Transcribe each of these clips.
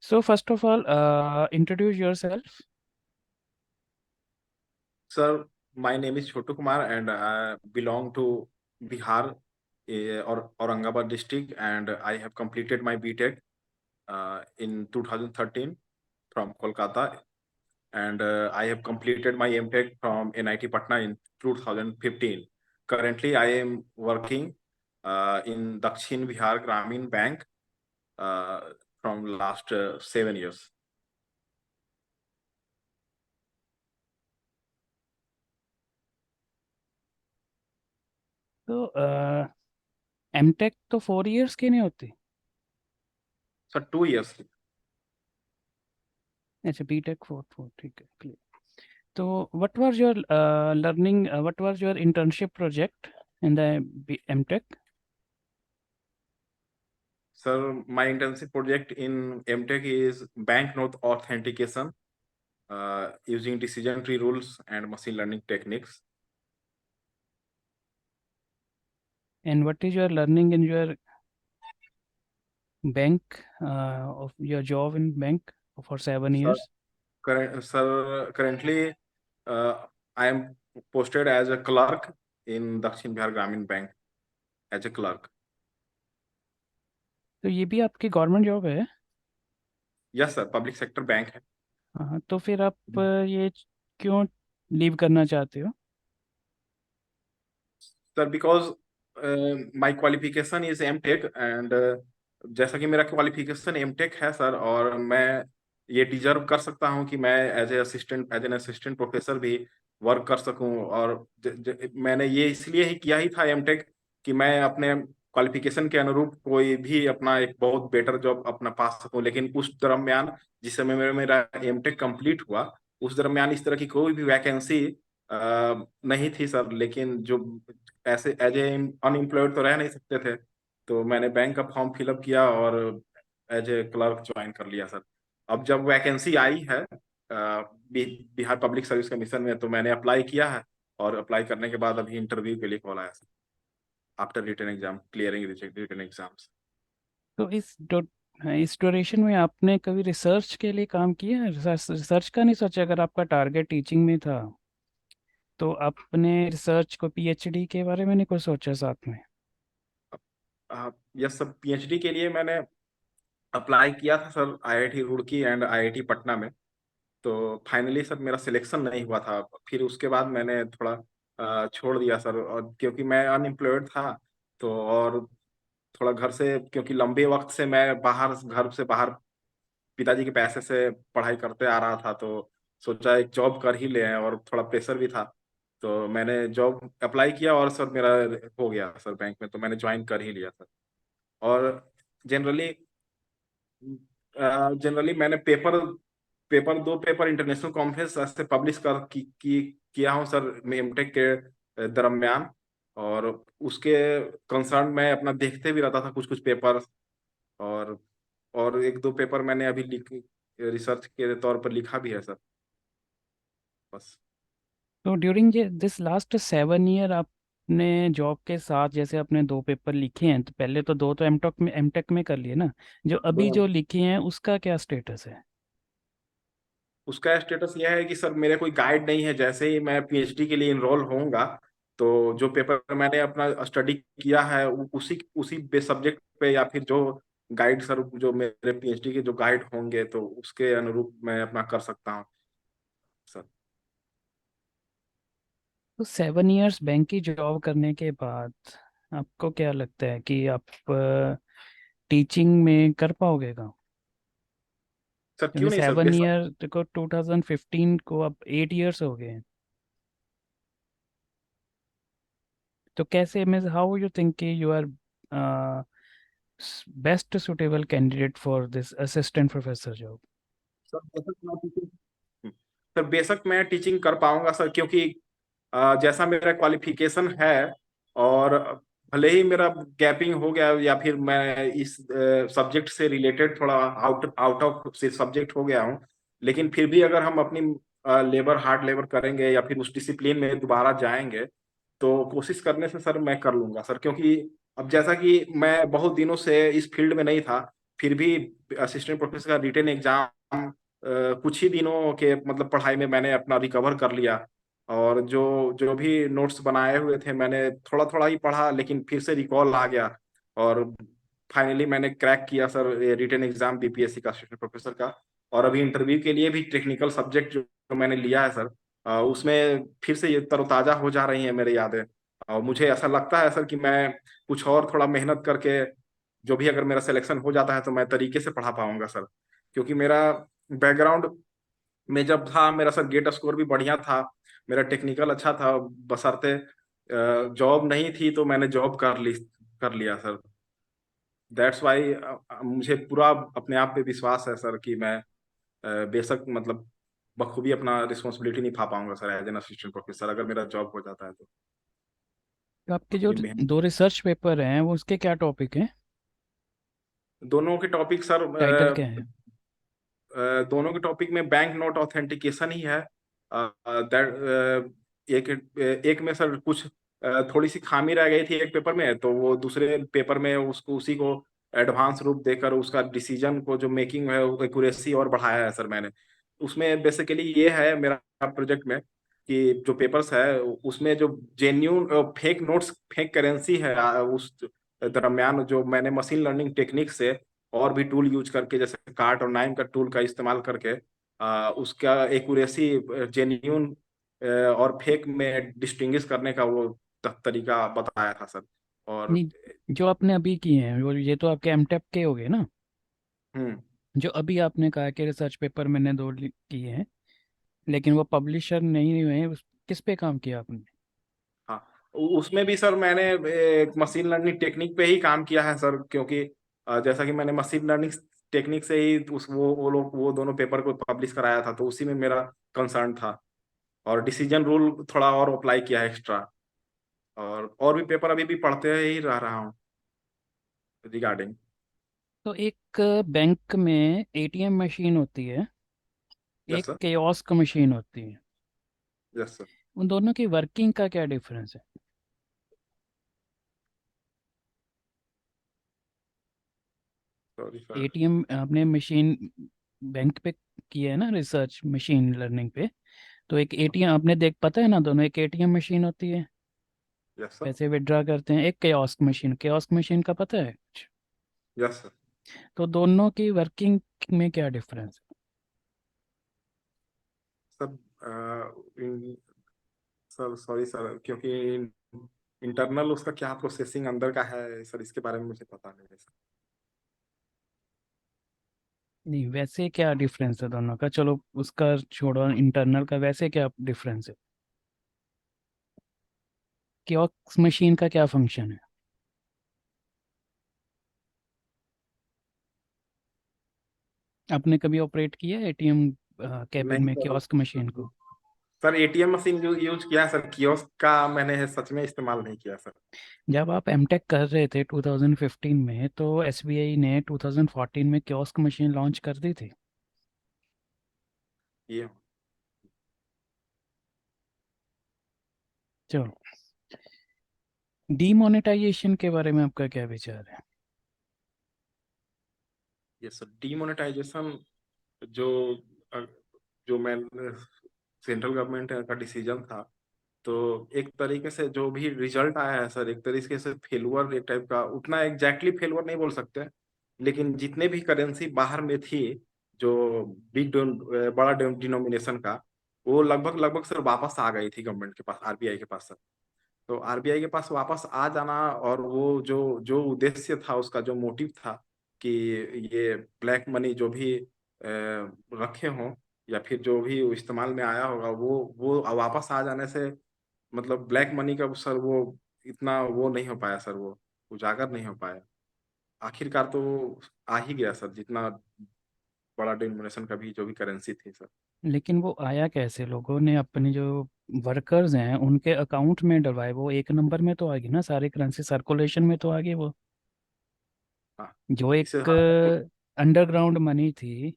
So first of all, introduce yourself. Sir, my name is Chotu Kumar and I belong to Bihar or Aurangabad district, and I have completed my BTech in 2013 from Kolkata, and I have completed my MTech from NIT Patna in 2015. Currently, I am working in Dakshin Bihar Gramin Bank uh, from last 7 years. तो MTech तो 4 years की नहीं होती? Sir, 2 years. अच्छा, BTech four four, ठीक है, clear. तो what was your learning, what was your internship project in the MTech? Sir, my internship project in MTech is banknote authentication using decision tree rules and machine learning techniques. And what is your learning in your bank, of your job in bank for seven Sir, years currently I am posted as a clerk in Dakshin Bihar Gramin Bank as a clerk. तो ये भी आपकी government job है? Yes, sir, public sector bank है. हाँ, तो फिर आप ये क्यों लीव करना चाहते हो? Sir, because my qualification is MTech and जैसा कि मेरा क्वालिफिकेशन MTech है सर, और मैं ये डिजर्व कर सकता हूँ कि मैं एज एन असिस्टेंट प्रोफेसर भी वर्क कर सकूं। और मैंने ये इसलिए ही किया ही था MTech कि मैं अपने क्वालिफिकेशन के अनुरूप कोई भी अपना एक बहुत बेटर जॉब अपना पा सकूं। लेकिन उस दरमियान जिस समय मेरा MTech कंप्लीट हुआ, उस दरमियान इस तरह की कोई भी वैकेंसी नहीं थी सर। लेकिन जो ऐसे एज ए अनएम्प्लॉयड तो रह नहीं सकते थे, तो मैंने बैंक का फॉर्म फिलअप किया और एज ए क्लर्क ज्वाइन कर लिया सर। अब जब वैकेंसी आई है बिहार पब्लिक सर्विस कमीशन में, तो मैंने अप्लाई किया है, और अप्लाई करने के बाद अभी इंटरव्यू के लिए कॉल आया sir, after written exam clearing written exams. तो इस ड्यूरेशन में आपने कभी रिसर्च के लिए काम किया है? रिसर्च का नहीं सोचा? अगर आपका टारगेट टीचिंग में था तो आपने रिसर्च को, पीएचडी के बारे में नहीं कुछ सोचा साथ में? यस सर, PhD के लिए मैंने अप्लाई किया था sir, IIT Roorkee and IIT Patna में। तो फाइनली सर मेरा सिलेक्शन नहीं हुआ था। फिर उसके बाद मैंने थोड़ा छोड़ दिया सर, और क्योंकि मैं अनएम्प्लॉयड था, तो और थोड़ा घर से, क्योंकि लंबे वक्त से मैं बाहर, घर से बाहर पिताजी के पैसे से पढ़ाई करते आ रहा था, तो सोचा एक जॉब कर ही ले, और थोड़ा प्रेशर भी था। तो मैंने जॉब अप्लाई किया और सर मेरा हो गया सर बैंक में, तो मैंने ज्वाइन कर ही लिया सर। और जनरली जनरली मैंने paper paper 2 paper international conference से पब्लिश किया हूँ सर एमटेक के दरमियान। और उसके कंसर्न मैं अपना देखते भी रहता था कुछ कुछ पेपर, और एक दो पेपर मैंने अभी रिसर्च के तौर पर लिखा भी है सर, बस। तो ड्यूरिंग दिस लास्ट 7 ईयर आपने जॉब के साथ, जैसे आपने 2 पेपर लिखे हैं, तो पहले तो दो तो एमटेक में कर लिए ना, जो अभी वो जो लिखे हैं उसका क्या स्टेटस है? उसका स्टेटस यह है कि सर मेरे कोई गाइड नहीं है। जैसे ही मैं PhD के लिए इनरोल होऊंगा, तो जो पेपर मैंने अपना स्टडी किया है उसी उसी पे सब्जेक्ट पे, या फिर जो गाइड सर, जो मेरे PhD के जो गाइड होंगे, तो उसके अनुरूप मैं अपना कर सकता हूँ सर। तो 7 इयर्स बैंक की जॉब करने के बाद आपको क्या लगता है कि आप टीचिंग में कर पाओगे काम? सर क्योंकि क्यों नहीं सर, सेवन बेशक। ईयर देखो, 2015 को अब 8 इयर्स हो गए हैं। तो कैसे, मीन्स हाउ यू थिंक कि you are best suitable candidate for this assistant professor job? Sir बेशक मैं टीचिंग सर बेशक मैं टीचिंग कर पाऊंगा सर, क्योंकि जैसा मेरा क्वालिफिकेशन है, और भले ही मेरा गैपिंग हो गया, या फिर मैं इस सब्जेक्ट से रिलेटेड थोड़ा आउट आउट ऑफ से सब्जेक्ट हो गया हूँ, लेकिन फिर भी अगर हम अपनी लेबर हार्ड लेबर करेंगे, या फिर उस डिसिप्लिन में दोबारा जाएंगे, तो कोशिश करने से सर मैं कर लूंगा सर। क्योंकि अब जैसा कि मैं बहुत दिनों से इस फील्ड में नहीं था, फिर भी असिस्टेंट प्रोफेसर का रिटेन एग्जाम कुछ ही दिनों के मतलब पढ़ाई में मैंने अपना रिकवर कर लिया। और जो जो भी नोट्स बनाए हुए थे मैंने थोड़ा थोड़ा ही पढ़ा, लेकिन फिर से रिकॉल आ गया। और फाइनली मैंने क्रैक किया सर रिटेन एग्जाम बीपीएससी का असिस्टेंट प्रोफेसर का। और अभी इंटरव्यू के लिए भी टेक्निकल सब्जेक्ट जो मैंने लिया है सर, उसमें फिर से ये तरोताजा हो जा रही है मेरी यादें। और मुझे ऐसा लगता है सर कि मैं कुछ और थोड़ा मेहनत करके जो भी अगर मेरा सिलेक्शन हो जाता है तो मैं तरीके से पढ़ा पाऊंगा सर। क्योंकि मेरा बैकग्राउंड में जब था, मेरा सर गेट स्कोर भी बढ़िया था, मेरा टेक्निकल अच्छा था, बशर्ते जॉब नहीं थी तो मैंने जॉब कर लिया सर। दैट्स वाई मुझे पूरा अपने आप पे विश्वास है सर कि मैं बेशक मतलब बखूबी अपना रिस्पॉन्सिबिलिटी निभा पाऊंगा sir as an assistant professor, अगर मेरा जॉब हो जाता है तो। तो आपके जो अपनी मेहनत। दो रिसर्च पेपर हैं वो उसके क्या टॉपिक हैं? दोनों के टॉपिक सर टाइटल क्या है? दोनों के टॉपिक में बैंक नोट ऑथेंटिकेशन ही है। दैट एक एक में सर कुछ थोड़ी सी खामी रह गई थी एक पेपर में, तो वो दूसरे पेपर में उसको उसी को एडवांस रूप देकर उसका डिसीजन को जो मेकिंग है वो एक्यूरेसी और बढ़ाया है सर मैंने। उसमें बेसिकली ये है मेरा प्रोजेक्ट में कि जो पेपर्स है उसमें जो genuine fake notes fake currency है उस दरमियान जो मैंने मशीन लर्निंग टेक्निक से और भी टूल यूज करके जैसे कार्ट और नाइम का टूल का इस्तेमाल करके उसका एक्यूरेसी जेन्यून और फेक में डिस्टिंग्विश करने का वो तरीका बताया था सर। और नहीं, जो आपने अभी किए हैं वो ये तो आपके एमटेक के हो गए ना? हम्म। जो अभी आपने कहा कि रिसर्च पेपर मैंने दो किए हैं लेकिन वो पब्लिशर नहीं हुए हैं, किस पे काम किया आपने? हाँ, उसमें भी सर मैंने एक मशीन लर्निंग टेक्निक पे ही काम किया है सर, क्योंकि जैसा कि मैंने मशीन लर्निंग टेक्निक से ही उस वो लोग वो दोनों पेपर को पब्लिश कराया था, तो उसी में मेरा कंसर्न था। और डिसीजन रूल थोड़ा और अप्लाई किया है एक्स्ट्रा। और भी पेपर अभी भी पढ़ते ही रह रहा हूँ रिगार्डिंग। तो एक बैंक में एटीएम मशीन होती है, यस एक सर। कियोस्क मशीन होती है। Yes sir. उन दोनों की वर्किंग का क्या डिफरेंस है? Sorry sir. एटीएम आपने मशीन बैंक पे किया है ना रिसर्च मशीन लर्निंग पे, तो एक एटीएम आपने देख पता है ना, दोनों एक एटीएम मशीन होती है, यस सर। पैसे विड्रॉ करते हैं, एक कियोस्क मशीन का पता है कुछ? Yes sir. तो दोनों की वर्किंग में क्या difference sir sir sorry sir, क्योंकि इंटरनल उसका क्या प्रोसेसिंग अंदर का है सर, इसके बारे में मुझे पता नहीं है सर। है? नहीं, वैसे क्या डिफरेंस है दोनों का, चलो उसका छोड़ो, इंटरनल का वैसे क्या डिफरेंस है? कियोस्क मशीन का क्या फंक्शन है? आपने कभी ऑपरेट किया है एटीएम कैबिन नहीं में सर। कियोस्क मशीन को? सर एटीएम मशीन जो यूज किया है सर, कियोस्क का मैंने सच में इस्तेमाल नहीं किया सर। जब आप एमटेक कर रहे थे 2015 में तो एसबीआई ने 2014 में कियोस्क मशीन लॉन्च कर दी थी। ये चलो, डीमोनेटाइजेशन के बारे में आपका क्या विचार है? ये सर डीमोनेटाइजेशन जो अ, जो मैं सेंट्रल गवर्नमेंट का डिसीजन था, तो एक तरीके से जो भी रिजल्ट आया है सर, एक तरीके से फेलुअर एक टाइप का, उतना एग्जैक्टली फेलुअर नहीं बोल सकते, लेकिन जितने भी करेंसी बाहर में थी जो बड़ा डिनोमिनेशन का, वो लगभग लगभग सर वापस आ गई थी गवर्नमेंट के पास, आरबीआई के पास सर। तो आरबीआई के पास वापस आ जाना, और वो जो जो उद्देश्य था उसका जो मोटिव था कि ये ब्लैक मनी जो भी रखे हों या फिर जो भी इस्तेमाल में आया होगा वो वापस आ जाने से, मतलब ब्लैक मनी का सर वो इतना वो नहीं हो पाया सर, वो उजागर नहीं हो पाया। आखिरकार तो वो आ ही गया सर, जितना बड़ा डिनोमिनेशन का भी जो भी करेंसी थी सर। लेकिन वो आया कैसे? लोगों ने अपने जो वर्कर्स हैं उनके अकाउंट में डलवाए, वो एक नंबर में तो आ गई ना, सारी करेंसी सर्कुलेशन में तो आ गई वो। हाँ। जो इसे एक हाँ। अंडरग्राउंड मनी थी,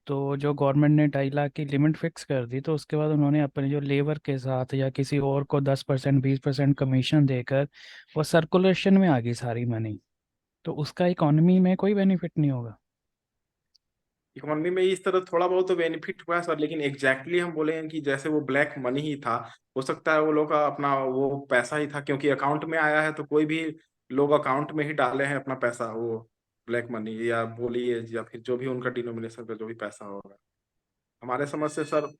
तो जो गवर्नमेंट ने 2.5 लाख की लिमिट फिक्स कर दी, तो उसके बाद उन्होंने अपने जो लेबर के साथ या किसी और को 10% 20% कमीशन देकर वो सर्कुलेशन में आ गई सारी मनी। तो उसका इकोनॉमी में कोई बेनिफिट नहीं होगा? इकोनॉमी में इस तरह थोड़ा बहुत तो बेनिफिट हुआ है सर, लेकिन एग्जैक्टली हम बोलेंगे कि जैसे वो ब्लैक मनी ही था, हो सकता है वो लोग का अपना वो पैसा ही था, क्योंकि अकाउंट में आया है तो कोई भी लोग अकाउंट में ही डाले हैं अपना पैसा, वो ब्लैक मनी या बोलिए या फिर जो भी उनका डिनोमिनेशन का जो भी पैसा होगा। हमारे समझ से सर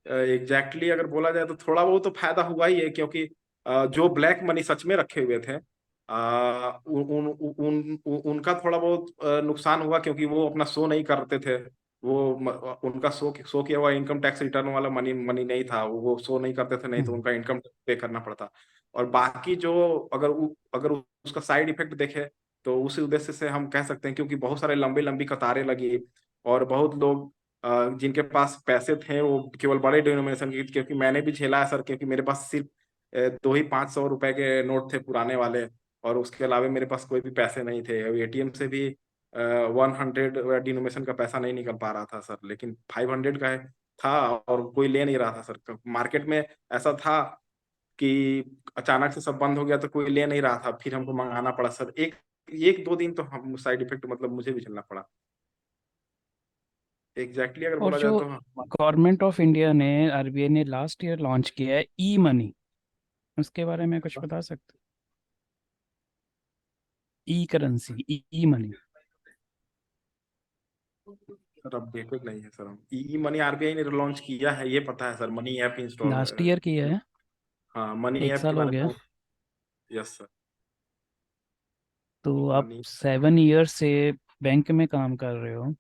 एग्जैक्टली अगर बोला जाए तो थोड़ा बहुत तो फायदा हुआ ही है, क्योंकि जो ब्लैक मनी सच में रखे हुए थे उनका थोड़ा बहुत नुकसान हुआ, क्योंकि वो अपना शो नहीं करते थे। उनका शो किया हुआ इनकम टैक्स रिटर्न वाला मनी मनी नहीं था, वो शो नहीं करते थे, नहीं तो हम्म। उनका इनकम पे करना पड़ता। और बाकी जो अगर उसका साइड इफेक्ट देखे तो उसी उद्देश्य से हम कह सकते हैं, क्योंकि बहुत सारे लंबी लंबी कतारें लगी और बहुत लोग जिनके पास पैसे थे वो केवल बड़े डिनोमिनेशन के, क्योंकि मैंने भी झेला है सर, क्योंकि मेरे पास सिर्फ दो ही 500 रुपए के नोट थे पुराने वाले, और उसके अलावा मेरे पास कोई भी पैसे नहीं थे। एटीएम से भी 100 डिनोमिनेशन का पैसा नहीं निकल पा रहा था सर, लेकिन 500 का था और कोई ले नहीं रहा था सर। मार्केट में ऐसा था कि अचानक से सब बंद हो गया तो कोई ले नहीं रहा था, फिर हमको मंगाना पड़ा सर। एक एक दो दिन तो हम साइड इफेक्ट मतलब मुझे भी झेलना पड़ा। एग्जैक्टली अगर और बोला जाए जो तो हाँ। गवर्नमेंट ऑफ इंडिया ने, आरबीआई ने लास्ट ईयर लॉन्च किया है ई मनी, उसके बारे में कुछ बता सकते? ई करेंसी, ई मनी। सर अपडेटेड नहीं है सर, हम ई मनी आरबीआई ने लॉन्च किया है ये पता है sir, money app install. Last year किया है, हाँ, मनी एक ऐप के साल हो बारे गया। में। Yes sir. तो आप मनी। 7 ईयर से बैंक में काम कर रहे हो,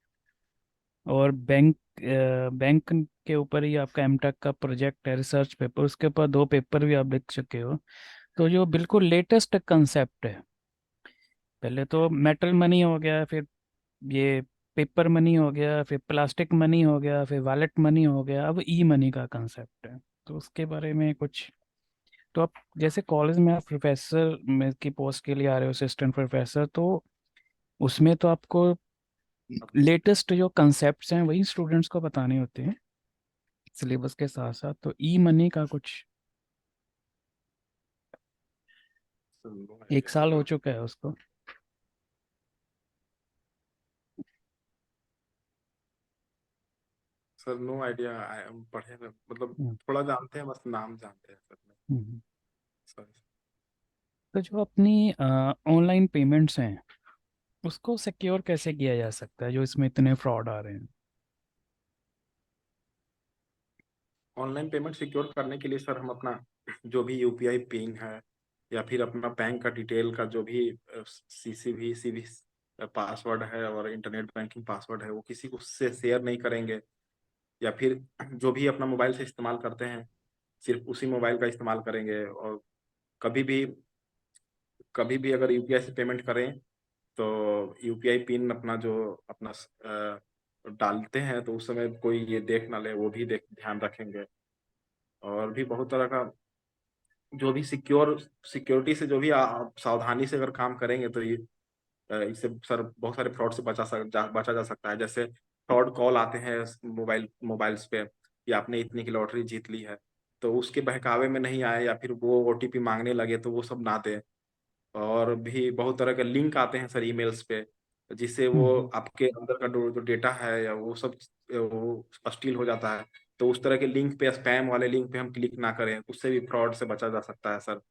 और बैंक के ऊपर ही आपका एमटेक का प्रोजेक्ट है, रिसर्च पेपर, उसके ऊपर 2 पेपर भी आप लिख चुके हो। तो जो बिल्कुल लेटेस्ट कंसेप्ट है, पहले तो मेटल मनी हो गया, फिर ये पेपर मनी हो गया, फिर प्लास्टिक मनी हो गया, फिर वॉलेट मनी हो गया, अब ई मनी का कंसेप्ट है। तो उसके बारे में कुछ, तो आप जैसे कॉलेज में आप प्रोफेसर में की पोस्ट के लिए आ रहे हो, असिस्टेंट प्रोफेसर, तो उसमें तो आपको लेटेस्ट जो कंसेप्ट्स हैं वही स्टूडेंट्स को बताने होते हैं सिलेबस के साथ साथ। तो ई मनी का कुछ, सर नो 1 साल हो आइडिया। चुका है उसको। सर नो आइडिया, पढ़े मतलब हम्म, थोड़ा जानते हैं, बस नाम जानते हैं सर में। हम्म। सर तो जो अपनी ऑनलाइन पेमेंट्स हैं, उसको सिक्योर कैसे किया जा सकता है जो इसमें इतने फ्रॉड आ रहे हैं? ऑनलाइन पेमेंट सिक्योर करने के लिए सर हम अपना जो भी यूपीआई पिन है या फिर अपना बैंक का डिटेल का जो भी सीसीवी पासवर्ड है और इंटरनेट बैंकिंग पासवर्ड है, वो किसी को से शेयर नहीं करेंगे। या फिर जो भी अपना मोबाइल से इस्तेमाल करते हैं सिर्फ उसी मोबाइल का इस्तेमाल करेंगे। और कभी भी कभी भी अगर यूपीआई से पेमेंट करें तो यूपीआई पिन अपना जो अपना डालते हैं तो उस समय कोई ये देख ना ले, वो भी देख ध्यान रखेंगे। और भी बहुत तरह का जो भी सिक्योरिटी से जो भी सावधानी से अगर काम करेंगे तो ये इससे सर बहुत सारे फ्रॉड से बचा जा सकता है। जैसे फ्रॉड कॉल आते हैं मोबाइल्स पे कि आपने इतने की लॉटरी जीत ली है, तो उसके बहकावे में नहीं आए या फिर वो ओटीपी मांगने लगे तो वो सब ना दे। और भी बहुत तरह के लिंक आते हैं सर ईमेल्स पे, जिससे वो हम्म। आपके अंदर का जो डेटा है या वो सब वो स्टील हो जाता है। तो उस तरह के लिंक पे, स्पैम वाले लिंक पे हम क्लिक ना करें, उससे भी फ्रॉड से बचा जा सकता है सर।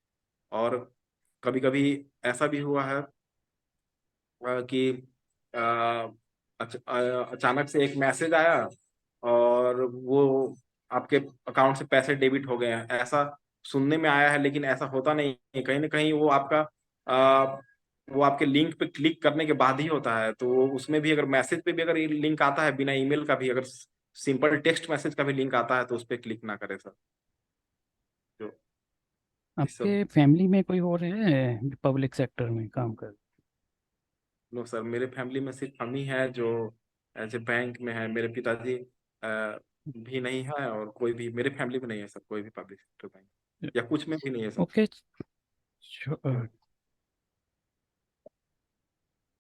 और कभी कभी ऐसा भी हुआ है कि अ, अचानक से एक मैसेज आया और वो आपके अकाउंट से पैसे डेबिट हो गए हैं, ऐसा सुनने में आया है, लेकिन ऐसा होता नहीं है। कहीं ना कहीं वो आपका वो आपके लिंक पे क्लिक करने के बाद ही होता है। तो वो उसमें भी अगर मैसेज पे भी अगर लिंक आता है, बिना ईमेल का भी, अगर सिंपल टेक्स्ट मैसेज का भी लिंक आता है तो उस पर क्लिक ना करें सर। जो इस सब। आपके फैमिली में कोई और है पब्लिक सेक्टर में काम कर? नो सर, मेरे फैमिली में सिर्फ हम ही हैं जो एज ए बैंक में है। मेरे पिताजी भी नहीं है और कोई भी मेरे फैमिली में नहीं है सर, कोई भी पब्लिक सेक्टर बैंक या कुछ में भी नहीं है सर। ओके।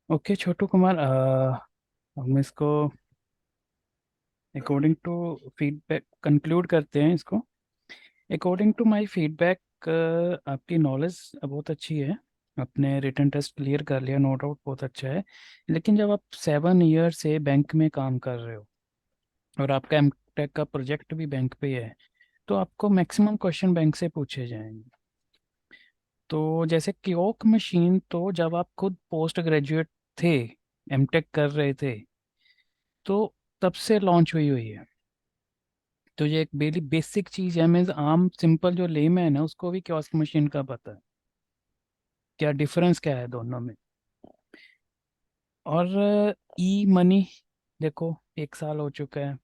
ओके छोटू कुमार, हम इसको अकॉर्डिंग टू फीडबैक कंक्लूड करते हैं इसको। अकॉर्डिंग टू माय फीडबैक, आपकी नॉलेज बहुत अच्छी है, आपने रिटन टेस्ट क्लियर कर लिया, नो डाउट, बहुत अच्छा है। लेकिन जब आप 7 ईयर से बैंक में काम कर रहे हो और आपका एमटेक का प्रोजेक्ट भी बैंक पे है, तो आपको मैक्सिमम क्वेश्चन बैंक से पूछे जाएंगे। तो जैसे क्योक मशीन, तो जब आप खुद पोस्ट ग्रेजुएट थे, एमटेक कर रहे थे, तो तब से लॉन्च हुई हुई है। तो ये एक बेली बेसिक चीज है, मीन्स आम सिंपल जो लेमैन है उसको भी क्योस्क मशीन का पता है क्या डिफरेंस क्या है दोनों में। और ई मनी, देखो 1 साल हो चुका है,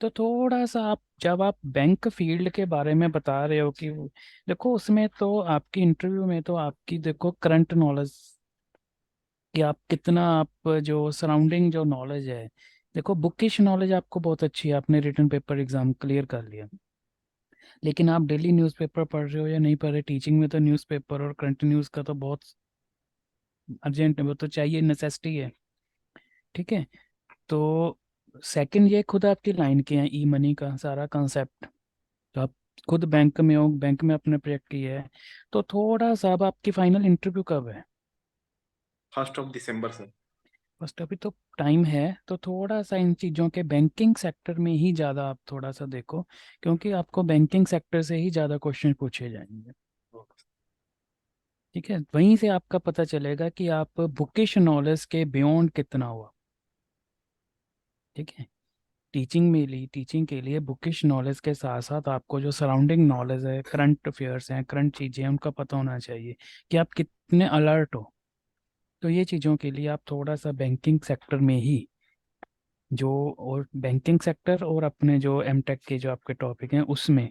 तो थोड़ा सा आप, जब आप बैंक फील्ड के बारे में बता रहे हो कि देखो उसमें तो आपकी इंटरव्यू में तो आपकी देखो करंट नॉलेज, कि आप कितना, आप जो सराउंडिंग जो नॉलेज है, देखो बुकिश नॉलेज आपको बहुत अच्छी है, आपने रिटन पेपर एग्जाम क्लियर कर लिया। लेकिन आप डेली न्यूज़पेपर पढ़ रहे हो या नहीं पढ़ रहे, टीचिंग में तो न्यूज़पेपर और करंट न्यूज़ का तो बहुत अर्जेंट है, वो तो चाहिए, नेसेसिटी है। ठीक है। तो सेकंड, ये खुद आपकी लाइन के हैं ई मनी का सारा कंसेप्ट, तो आप खुद बैंक में हो, बैंक में अपने प्रोजेक्ट किया है। तो थोड़ा सा, अब आपकी फाइनल इंटरव्यू कब है? 1 दिसंबर से। फर्स्ट, अभी तो टाइम है, तो थोड़ा सा इन चीज़ों के बैंकिंग सेक्टर में ही ज़्यादा आप थोड़ा सा देखो, क्योंकि आपको बैंकिंग सेक्टर से ही ज़्यादा क्वेश्चन पूछे जाएंगे। ठीक है, वहीं से आपका पता चलेगा कि आप बुकिश नॉलेज के बियॉन्ड कितना हुआ। ठीक है। टीचिंग में ली, टीचिंग के लिए बुकिश नॉलेज के साथ साथ आपको जो सराउंडिंग नॉलेज है, करंट अफेयर्स हैं, करंट चीज़ें हैं, उनका पता होना चाहिए कि आप कितने अलर्ट हो। तो ये चीज़ों के लिए आप थोड़ा सा बैंकिंग सेक्टर में ही जो, और बैंकिंग सेक्टर और अपने जो एमटेक के जो आपके टॉपिक हैं उसमें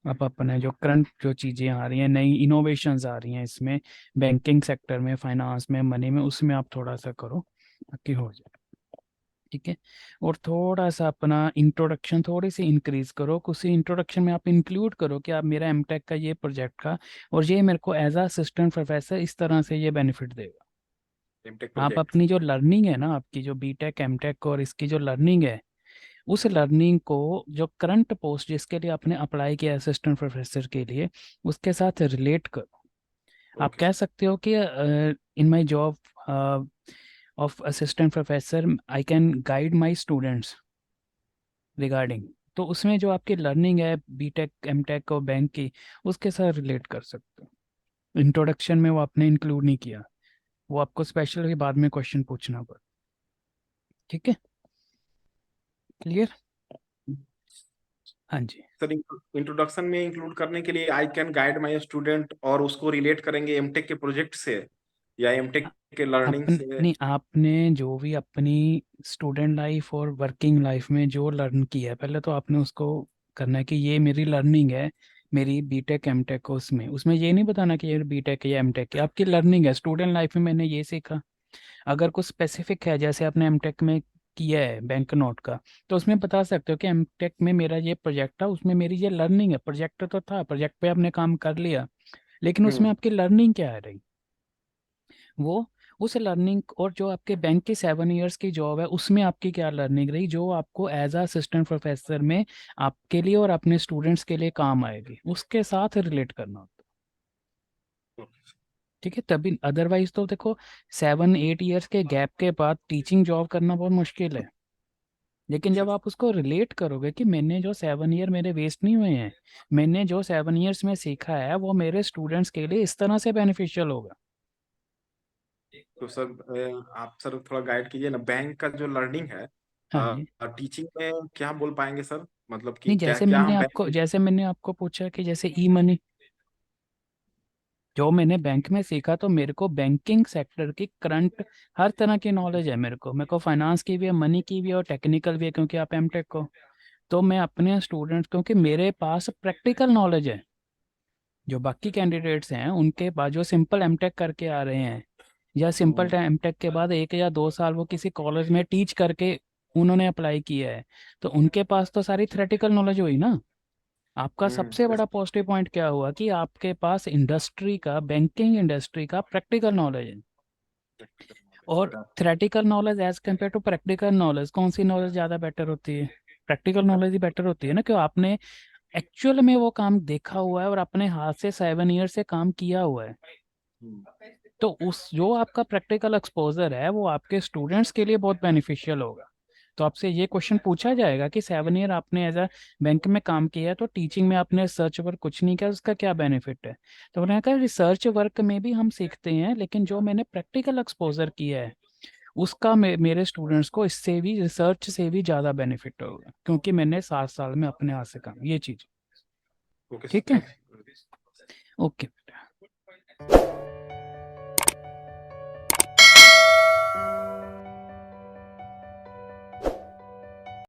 आप अपने जो करंट जो चीज़ें आ रही हैं, नई इनोवेशंस आ रही हैं इसमें, बैंकिंग सेक्टर में, फाइनेंस में, मनी में, उसमें आप थोड़ा सा करो ताकि हो जाए। ठीक है। और थोड़ा सा अपना इंट्रोडक्शन थोड़ी सी इंक्रीज करो, उसी इंट्रोडक्शन में आप इंक्लूड करो कि आप मेरा एमटेक का ये प्रोजेक्ट का, और ये मेरे को एज अ असिस्टेंट प्रोफेसर इस तरह से ये बेनिफिट देगा। एमटेक आप प्रोजेक्ट। अपनी जो लर्निंग है ना, आपकी जो बीटेक एमटेक और इसकी जो लर्निंग है, उस लर्निंग को जो करंट पोस्ट जिसके लिए आपने अप्लाई किया असिस्टेंट प्रोफेसर के लिए, उसके साथ रिलेट करो। आप ओके कह सर। सकते हो कि in my job of assistant professor I can guide my students regarding, तो उसमें जो आपकी लर्निंग है बीटेक एमटेक और बैंक की, उसके साथ रिलेट कर सकते हो। इंट्रोडक्शन में वो आपने इंक्लूड नहीं किया, वो आपको स्पेशली बाद में क्वेश्चन पूछना पड़ा। ठीक है, क्लियर? हाँ जी। सर, इंट्रोडक्शन में इंक्लूड करने के लिए I can guide my student, और उसको रिलेट करेंगे एमटेक के प्रोजेक्ट से या एमटेक के लर्निंग अपन से? नहीं, आपने जो भी अपनी स्टूडेंट लाइफ और वर्किंग लाइफ में जो लर्न किया है, पहले तो आपने उसको करना है कि ये मेरी लर्निंग है, मेरी बीटेक एमटेक, उसमें उसमें ये नहीं बताना कि ये बीटेक या एमटेक है, आपकी लर्निंग है, स्टूडेंट लाइफ में मैंने ये सीखा। अगर कुछ स्पेसिफिक है, जैसे आपने एमटेक में किया है बैंक नोट का, तो उसमें बता सकते हो कि एमटेक में मेरा ये प्रोजेक्ट था, उसमें मेरी ये लर्निंग है, प्रोजेक्ट तो था, प्रोजेक्ट पे आपने काम कर लिया, लेकिन उसमें हम्म। आपकी लर्निंग क्या है रही, वो उस लर्निंग, और जो आपके बैंक की 7 ईयर्स की जॉब है उसमें आपकी क्या लर्निंग रही, जो आपको एज अ असिस्टेंट प्रोफेसर में आपके लिए और अपने स्टूडेंट्स के लिए काम आएगी, उसके साथ रिलेट करना होता है। ठीक है, तभी, अदरवाइज तो देखो 7-8 ईयर्स के गैप के बाद टीचिंग जॉब करना बहुत मुश्किल है। लेकिन अच्छा जब आप उसको रिलेट करोगे कि मैंने जो 7 ईयर मेरे वेस्ट नहीं हुए हैं, मैंने जो 7 ईयर्स में सीखा है वो मेरे स्टूडेंट्स के लिए इस तरह से बेनिफिशियल होगा। तो सर, आप सर थोड़ा गाइड कीजिए ना, बैंक का जो लर्निंग है हाँ जी। टीचिंग में क्या बोल पाएंगे सर? मतलब कि नहीं, क्या क्या हम बैंक से? जैसे मैंने आपको पूछा कि जैसे ई मनी, जो मैंने बैंक में सीखा, तो मेरे को बैंकिंग सेक्टर की करंट हर तरह की नॉलेज है, मेरे को फाइनेंस की भी है, मनी की भी है, और टेक्निकल भी है, क्योंकि आप एमटेक को, तो मैं अपने स्टूडेंट्स, क्योंकि मेरे पास प्रैक्टिकल नॉलेज है, जो बाकी कैंडिडेट्स हैं उनके पास जो सिंपल एमटेक करके आ रहे हैं, या सिंपल एमटेक के बाद 1 या 2 साल वो किसी कॉलेज में टीच करके उन्होंने अप्लाई किया है, तो उनके पास तो सारी थ्योरेटिकल नॉलेज हुई ना। आपका सबसे yes, बड़ा पॉजिटिव पॉइंट क्या हुआ कि आपके पास इंडस्ट्री का, बैंकिंग इंडस्ट्री का प्रैक्टिकल नॉलेज है। practical knowledge, और theoretical knowledge as compare to practical knowledge, कौन सी नॉलेज ज़्यादा बेटर होती है? प्रैक्टिकल नॉलेज ही बेटर होती है ना, क्यों आपने एक्चुअल में वो काम देखा हुआ है और अपने हाथ से 7 ईयर से काम किया हुआ है। तो उस जो आपका प्रैक्टिकल एक्सपोजर है वो आपके स्टूडेंट्स के लिए बहुत बेनिफिशियल होगा। तो आपसे ये क्वेश्चन पूछा जाएगा कि 7 ईयर आपने एज अ बैंक में काम किया है, तो टीचिंग में आपने रिसर्च वर्क कुछ नहीं किया, उसका क्या बेनिफिट है? तो उन्होंने कहा रिसर्च वर्क में भी हम सीखते हैं, लेकिन जो मैंने प्रैक्टिकल एक्सपोजर किया है उसका मेरे स्टूडेंट्स को इससे भी, रिसर्च से भी ज़्यादा बेनिफिट होगा, क्योंकि मैंने 7 साल में अपने हाथ से काम, ये चीज़। ओके सर, ठीक है। Thank you. ओके।